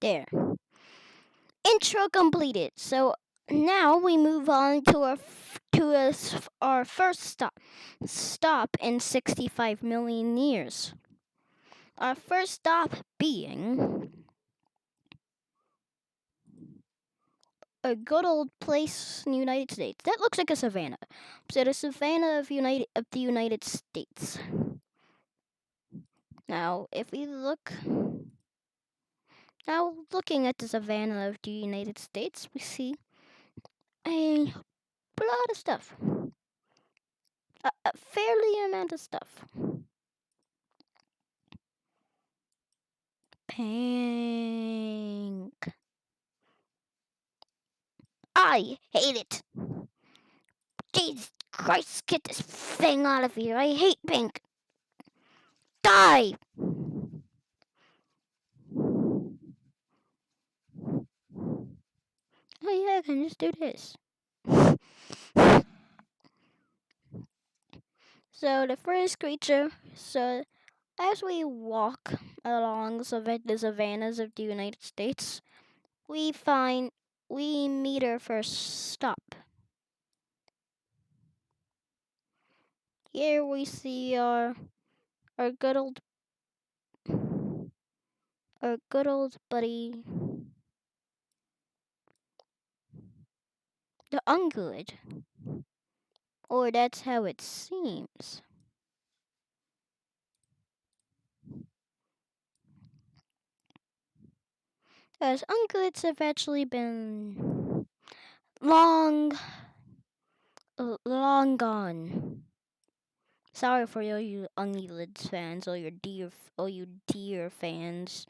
There. Intro completed. So now we move on to our first stop in 65 million years. Our first stop being a good old place in the United States. That looks like a savanna. So the savanna of the United States. Now, if we look now looking at the savanna of the United States, we see a lot of stuff. A fairly amount of stuff. Pink. I hate it. Jesus Christ, get this thing out of here. I hate pink. Die! Oh yeah, I can just do this. So the first creature, so as we walk along the savannas of the United States, we meet our first stop. Here we see our good old buddy, the ungulate. Or that's how it seems. As ungulates have actually been long gone. Sorry for all you ungulates fans, all you deer fans,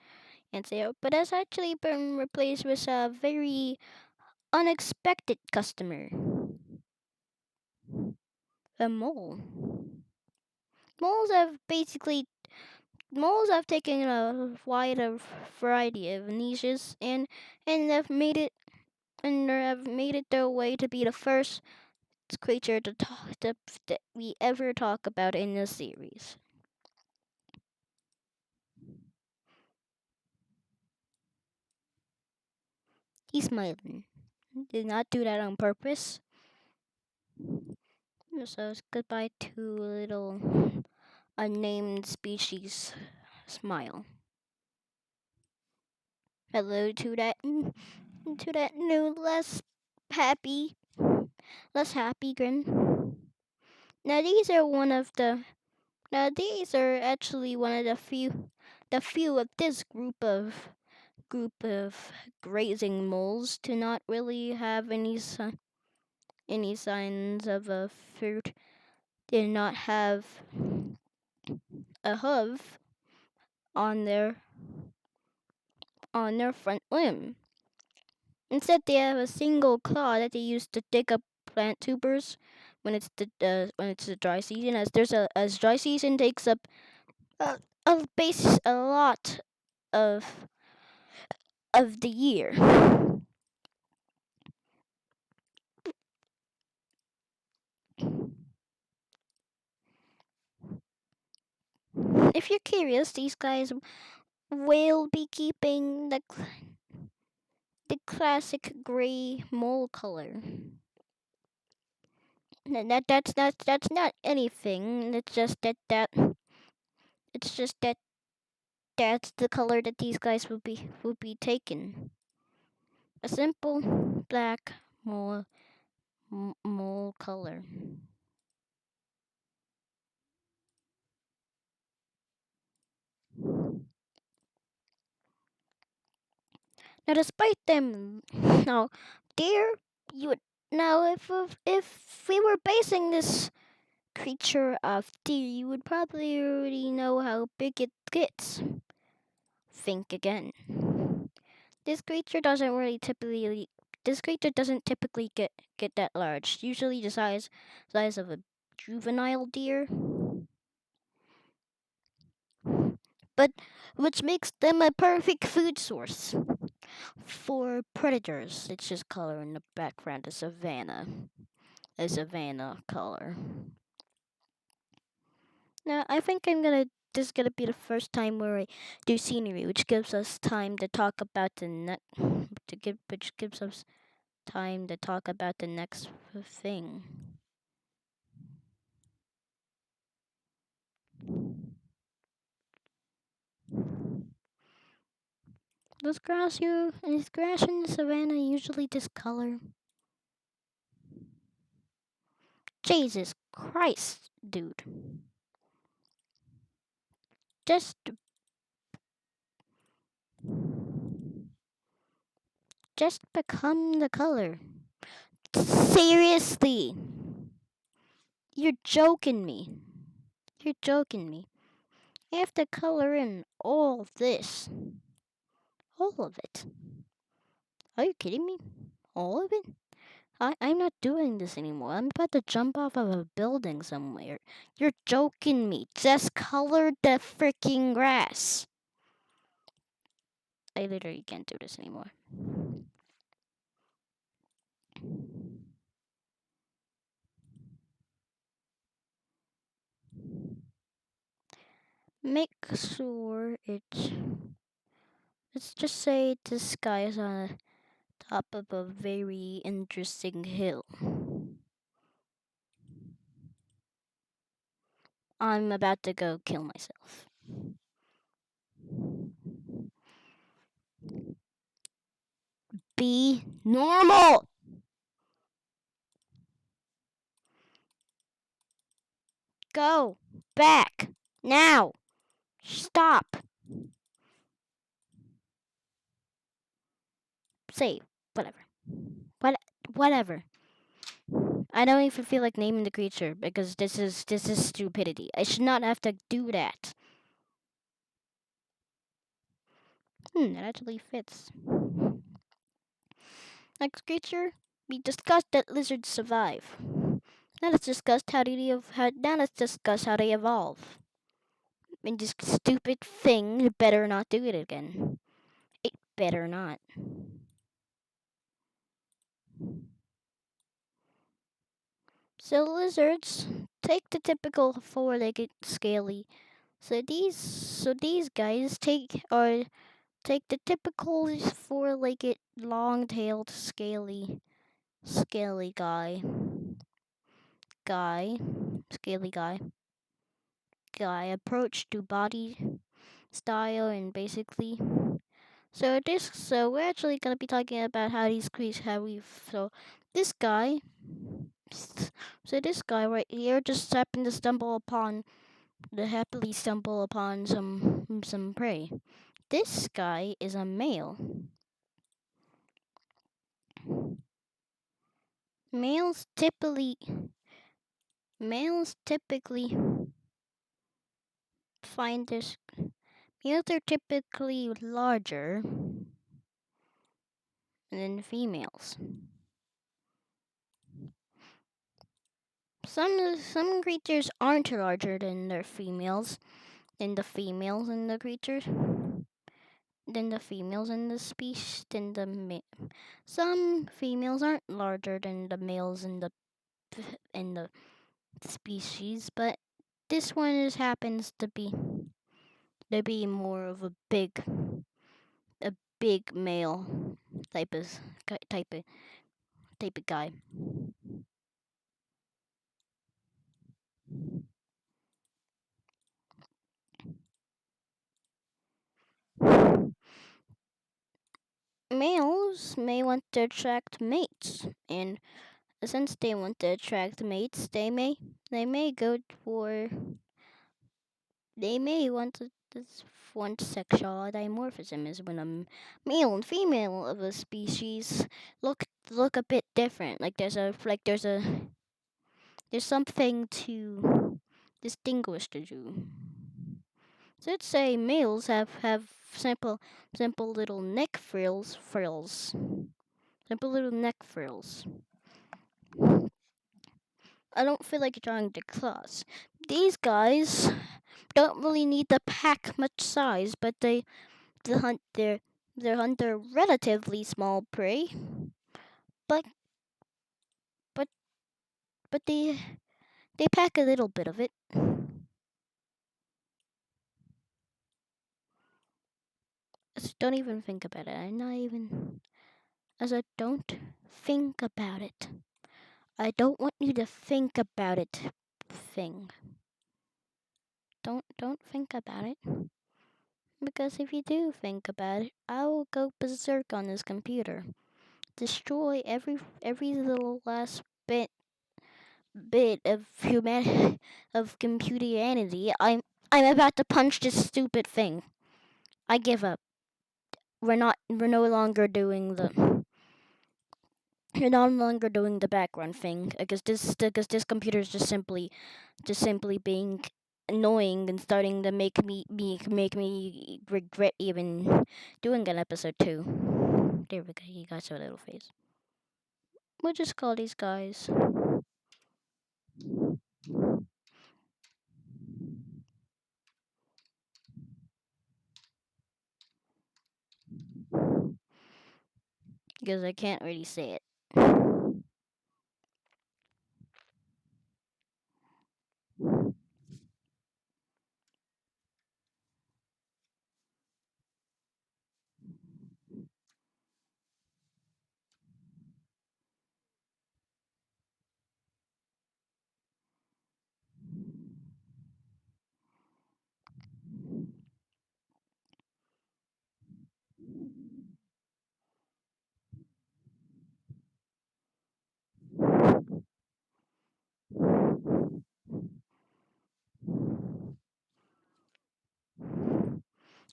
and say, but that's actually been replaced with a very unexpected customer, a mole. Moles have basically moles have taken a wide variety of niches and have made it their way to be the first creature that we ever talk about in this series. He's smiling. Did not do that on purpose. So it's goodbye to little unnamed species smile. Hello to that new happy less happy grin. Now these are actually one of the few of this group of grazing moles to not really have any signs of a fruit. Did not have a hoof on their front limb. Instead, they have a single claw that they use to dig up plant tubers when it's the dry season. As dry season takes up a lot of the year. If you're curious, these guys will be keeping the classic gray mole color. That's not anything. It's just that that's the color that these guys will be taking. A simple black mole color. Now, despite them, now, dear, you would now if we were basing this creature of deer, you would probably already know how big it gets. Think again. This creature doesn't really typically. This creature doesn't typically get that large. Usually the size of a juvenile deer, but which makes them a perfect food source for predators. It's just color in the background, a savanna color. Now I think I'm gonna. This is gonna be the first time where I do scenery, which gives us time to talk about the which gives us time to talk about the next thing. Is grass in the savannah usually this color? Jesus Christ, dude. Just just become the color. Seriously. You're joking me. You're joking me. You have to color in all this. All of it. Are you kidding me? All of it? I'm not doing this anymore. I'm about to jump off of a building somewhere. You're joking me. Just color the freaking grass. I literally can't do this anymore. Make sure it's. Let's just say this guy is on the top of a very interesting hill. I'm about to go kill myself. Be normal! Go back now! Stop! Say, whatever. What, whatever. I don't even feel like naming the creature because this is stupidity. I should not have to do that. That actually fits. Next creature, we discussed that lizards survive. Now let's discuss how they evolve. And this stupid thing better not do it again. It better not. So lizards take the typical four-legged scaly. So these guys take the typical four-legged long-tailed scaly guy scaly guy approach to body style and basically so we're actually gonna be talking about how these creatures how we so this guy so this guy right here just happened to happily stumble upon some prey. This guy is a male. Males typically males typically find this males are typically larger than females. Some creatures aren't larger than their females, than the females in the creatures, than the females in the species, some females aren't larger than the males in the species, but this one just happens to be more of a big male type of type of type of guy. Males may want to attract mates, and since they want to attract mates, they may go for they may want to this want sexual dimorphism is when a male and female of a species look a bit different. There's something to distinguish the two. So let's say males have simple little neck frills. Simple little neck frills. I don't feel like drawing the claws. These guys don't really need to pack much size, but they hunt their relatively small prey, but but but they pack a little bit of it. So don't even think about it. I'm not even as I don't think about it. I don't want you to think about it. Thing. Don't think about it. Because if you do think about it, I will go berserk on this computer. Destroy every little last bit of human of computeranity. I'm about to punch this stupid thing. I give up. We're no longer doing the you're no longer doing the background thing because this computer is just simply being annoying and starting to make me regret even doing an episode 2. There we go. You got your little face. We'll just call these guys because I can't really say it.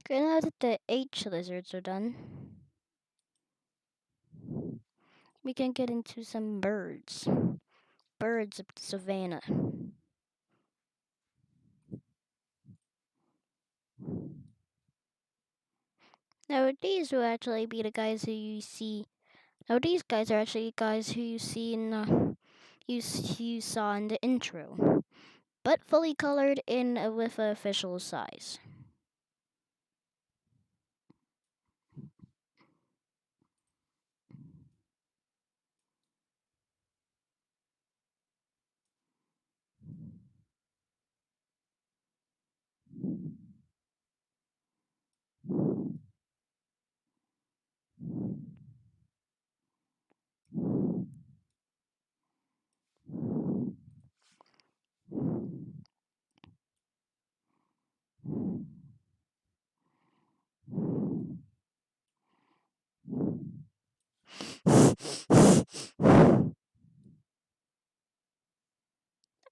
Okay, now that the H lizards are done, we can get into some birds. Birds of the savannah. Now these will actually be the guys who you see. Now these guys are actually guys who you see in you saw in the intro, but fully colored in with official size.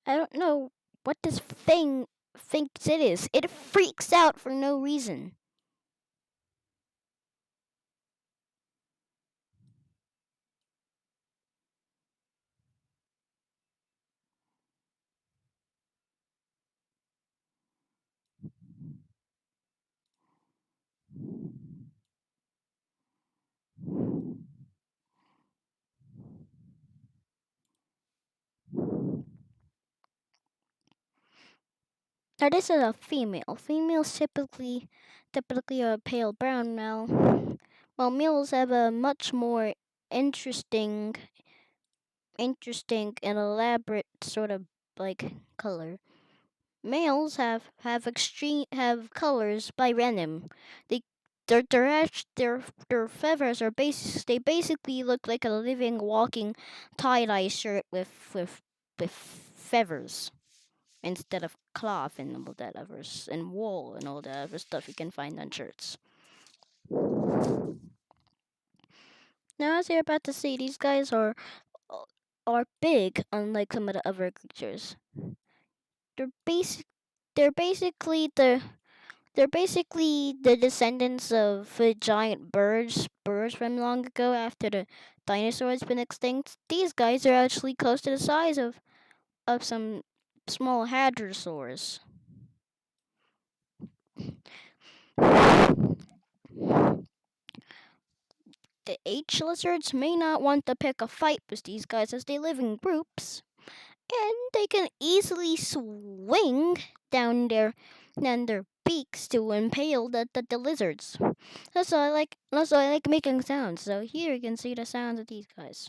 I don't know what this thing thinks it is. It freaks out for no reason. Now this is a female. Females typically are pale brown now, while males have a much more interesting and elaborate sort of like color. Males have colors by random. They their feathers are they basically look like a living walking tie dye shirt with feathers instead of cloth and all that other and wool and all that other stuff you can find on shirts. Now, as you're about to see, these guys are big, unlike some of the other creatures. They're basic. They're basically the descendants of the giant birds from long ago after the dinosaurs been extinct. These guys are actually close to the size of some small hadrosaurs. The H lizards may not want to pick a fight with these guys as they live in groups, and they can easily swing down their beaks to impale the lizards. That's why I like making sounds. So here you can see the sounds of these guys.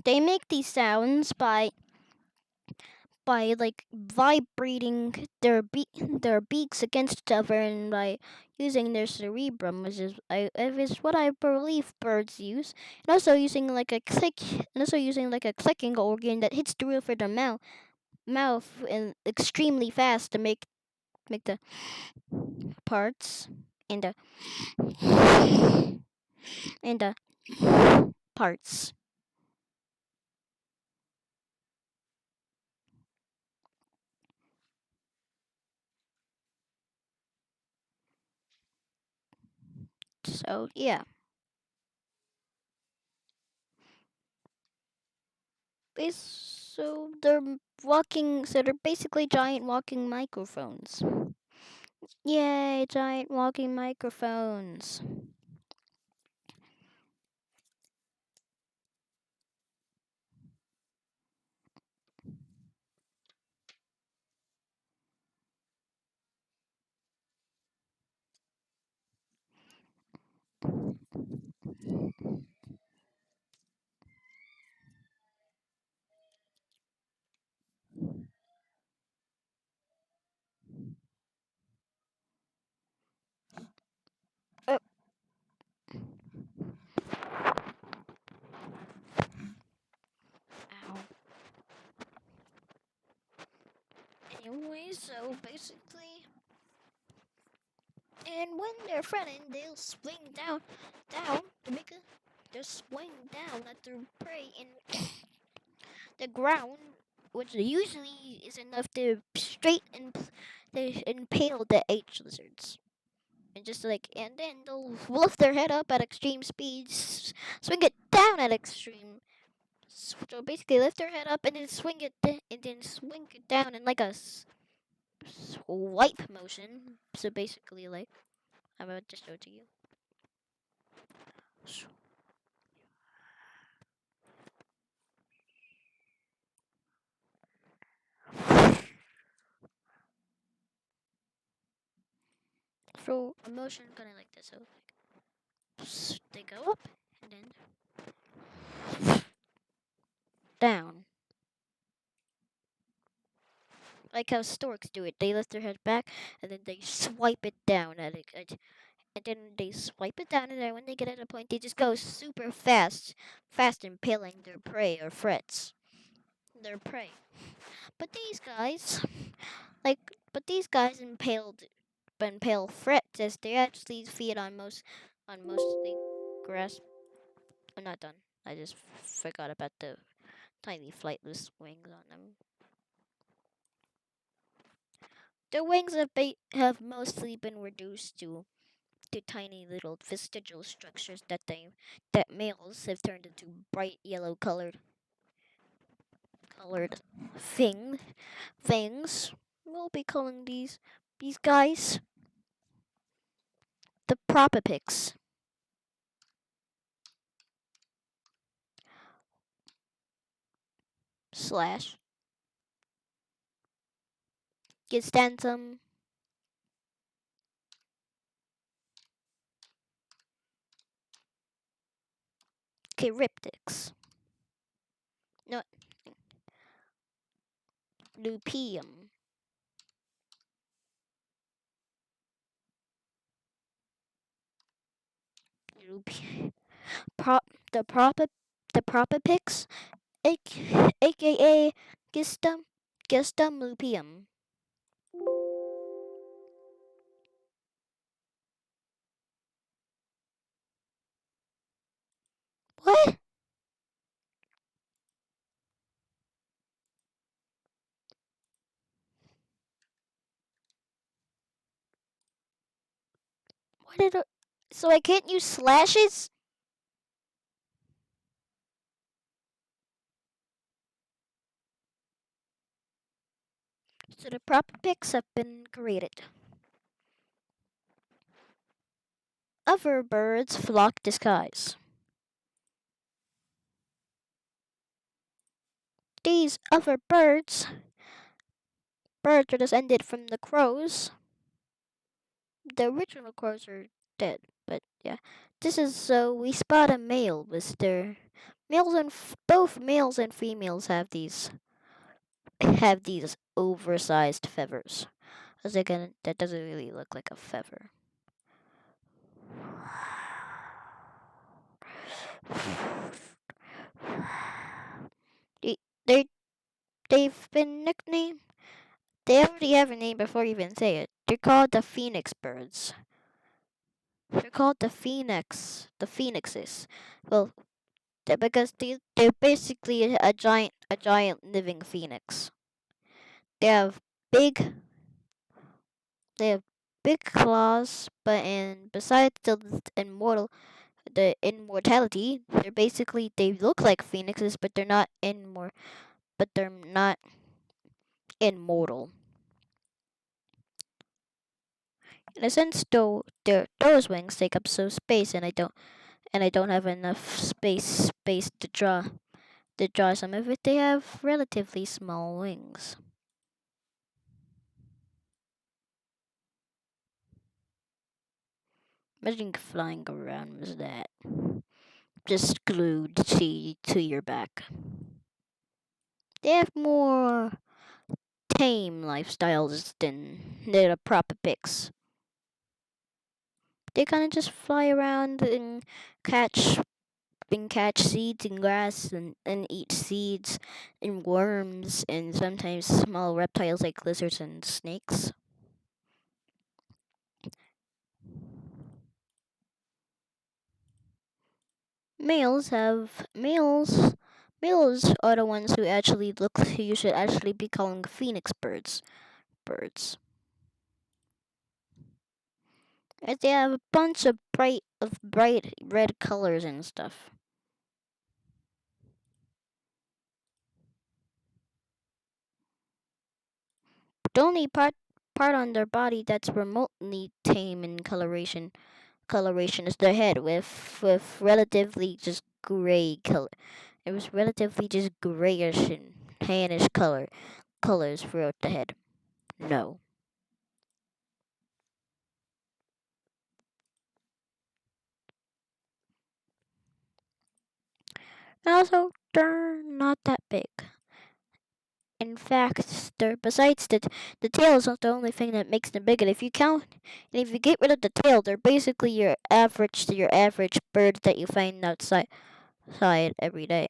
They make these sounds by like vibrating their beaks against each other and by using their cerebrum, is what I believe birds use, and also using like a clicking organ that hits the roof of their mouth and extremely fast to make the parts and the and the parts. So yeah, so they're basically giant walking microphones. Yay, giant walking microphones. Oh, ow. Anyway, so basically, and when they're fretting, they'll swing down to make a. They'll swing down at their prey in the ground, which usually is enough to they impale the H lizards. And just like, and then they'll lift their head up at extreme speeds, swing it down at extreme. So basically, lift their head up and then and then swing it down in like a swipe motion. So basically, like I'm about to show to you. So a motion kind of like this. So like, they go up and then down, like how storks do it. They lift their head back and then they swipe it down and then they swipe it down, and then when they get at a point, they just go super fast impaling their prey or frets their prey. But these guys, like, but these guys impale frets as they actually feed on mostly grass. I'm not done. I just forgot about the tiny flightless wings on them. Their wings have mostly been reduced to tiny little vestigial structures that males have turned into bright yellow colored thing things. We'll be calling these guys the propipics slash Gistantum Chiroptics. No, lupium. Lupi- Prop the propa the propopix, aka gistum lupium. What? What did I, so I can't use slashes? So the propopix have been created. Other birds flock the skies. These other birds are descended from the crows. The original crows are dead, but yeah. This is so we spot a male with their both males and females have these oversized feathers. As again, that doesn't really look like a feather. They they they've been nicknamed. They already have a name before you even say it. They're called the phoenix birds. They're called the phoenixes. Well, because they're basically a giant living phoenix. They have big they have big claws, but and besides the immortality, they look like phoenixes, but they're not immortal. In a sense, though, those wings take up so space, and I don't have enough space to draw some of it. They have relatively small wings. Imagine flying around with that, just glued to your back. They have more tame lifestyles than the proper pigs. They kind of just fly around catch and catch seeds and grass and eat seeds and worms and sometimes small reptiles like lizards and snakes. Males have males are the ones who you should actually be calling phoenix birds. As they have a bunch of bright red colors and stuff. The only part on their body that's remotely tame in coloration is their head with relatively just gray color. It was relatively just grayish and tannish colors throughout the head. No. And also they're not that big. In fact, besides that, the tail is not the only thing that makes them big. And if you get rid of the tail, they're basically your average bird that you find outside every day.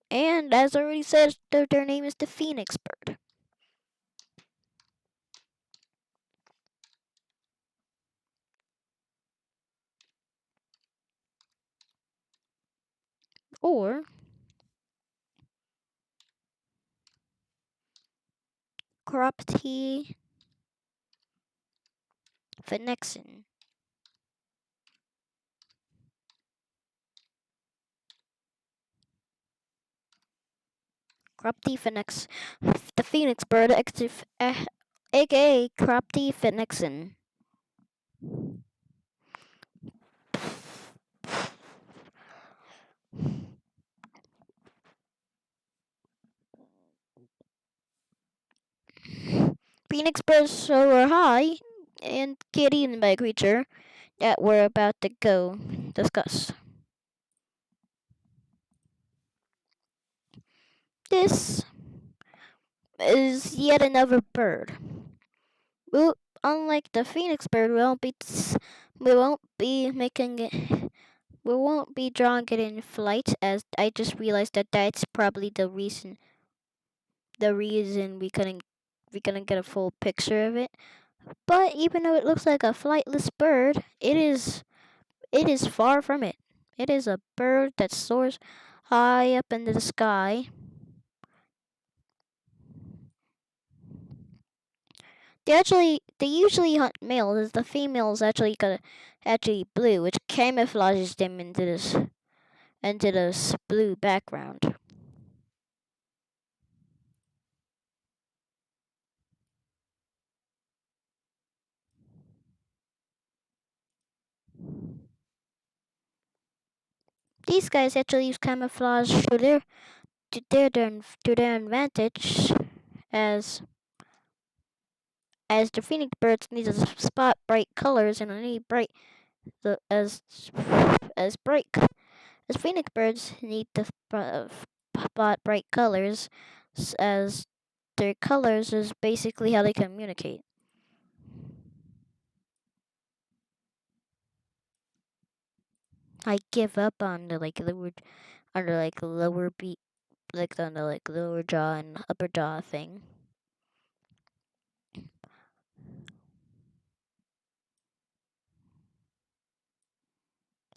And as I already said, their name is the phoenix bird. Or Cropty phoenixin. Cropty phoenix, the phoenix bird, aka Cropty phoenixin. Phoenix birds soar high and get eaten by a creature that we're about to go discuss. this is yet another bird. We, unlike the phoenix bird, we won't be making it. We won't be drawing it in flight, as I just realized that that's probably the reason we couldn't get a full picture of it. But even though it looks like a flightless bird, it is far from it. It is a bird that soars high up into the sky. They usually hunt males, as the females actually blue, which camouflages them into this blue background. These guys actually use camouflage to their advantage, as the phoenix birds need to spot bright colors, and need bright the as bright as phoenix birds need to spot bright colors, as their colors is basically how they communicate. I give up on the lower beak, like on the lower jaw and upper jaw thing.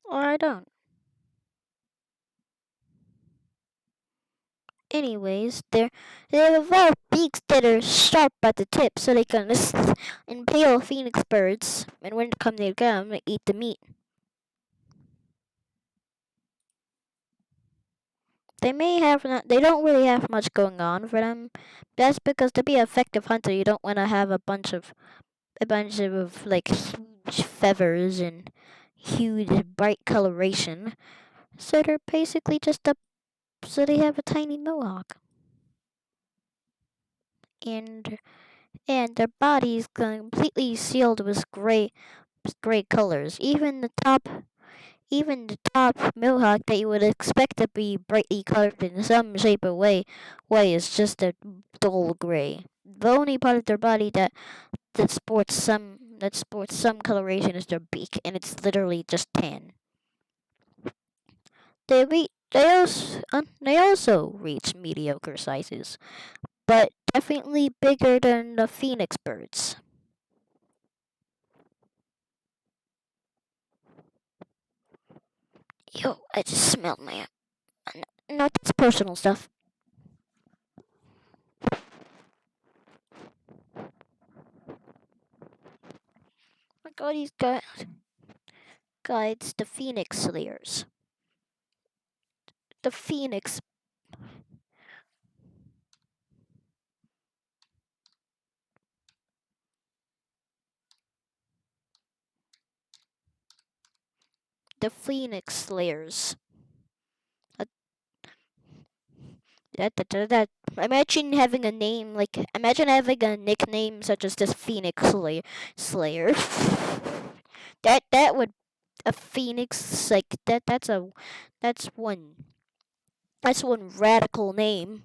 Or I don't. Anyways, they have a lot of beaks that are sharp at the tip, so they can impale phoenix birds, and when they come, they eat the meat. They don't really have much going on for them. That's because to be an effective hunter, you don't want to have a bunch of like huge feathers and huge bright coloration. So they're basically so they have a tiny mohawk, and their bodies completely sealed with gray colors. Even the top mohawk that you would expect to be brightly colored in some shape or way is just a dull gray. The only part of their body that sports some coloration is their beak, and it's literally just tan. They also reach mediocre sizes, but definitely bigger than the phoenix birds. Yo, I just smelled no, that's personal stuff. I got these guides, the phoenix slayers. The phoenix, the phoenix slayers. Uh, that. Imagine having a nickname such as this phoenix slayer. That would a phoenix like that. That's one that's one radical name.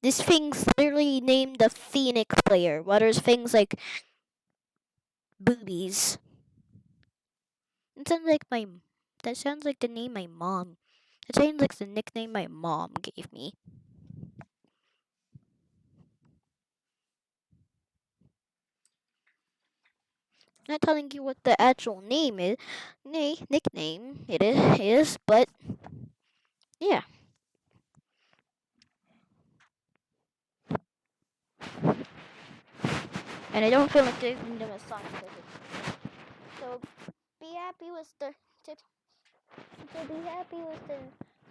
This thing's literally named the phoenix slayer. While there's things like boobies. It sounds like my. That sounds like the name my mom. It sounds like the nickname my mom gave me. I'm not telling you what the actual name is, nickname it is, but yeah. And I don't feel like giving them a song So be happy with the. So be happy with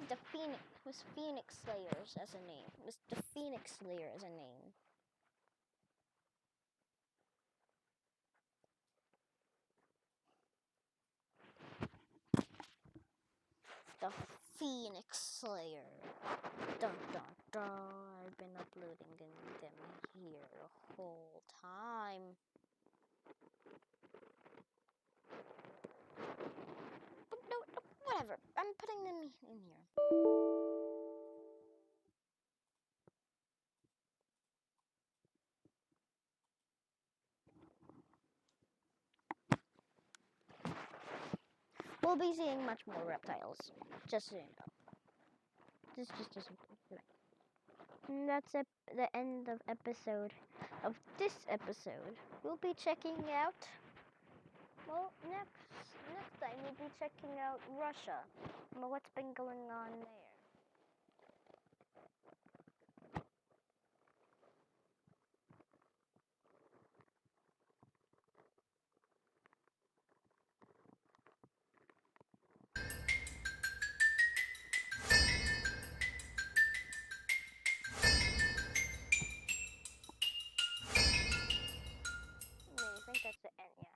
the Phoenix Slayers as a name. With the Phoenix Slayer as a name. The Phoenix Slayer. Dun dun dun. I've been uploading them here the whole time. But no, whatever. I'm putting them in here. we'll be seeing much more reptiles. Just so you know. This is just a and that's the end of this episode. We'll be checking out. Well, next time we'll be checking out Russia. What's been going on there? I think that's the end. Yeah.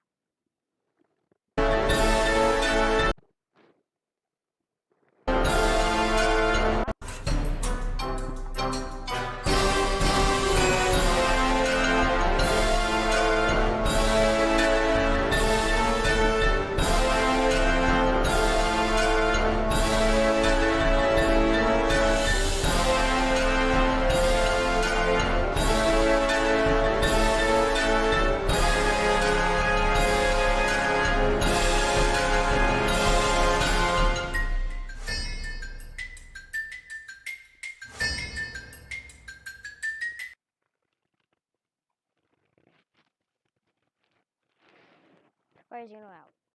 Where's you out?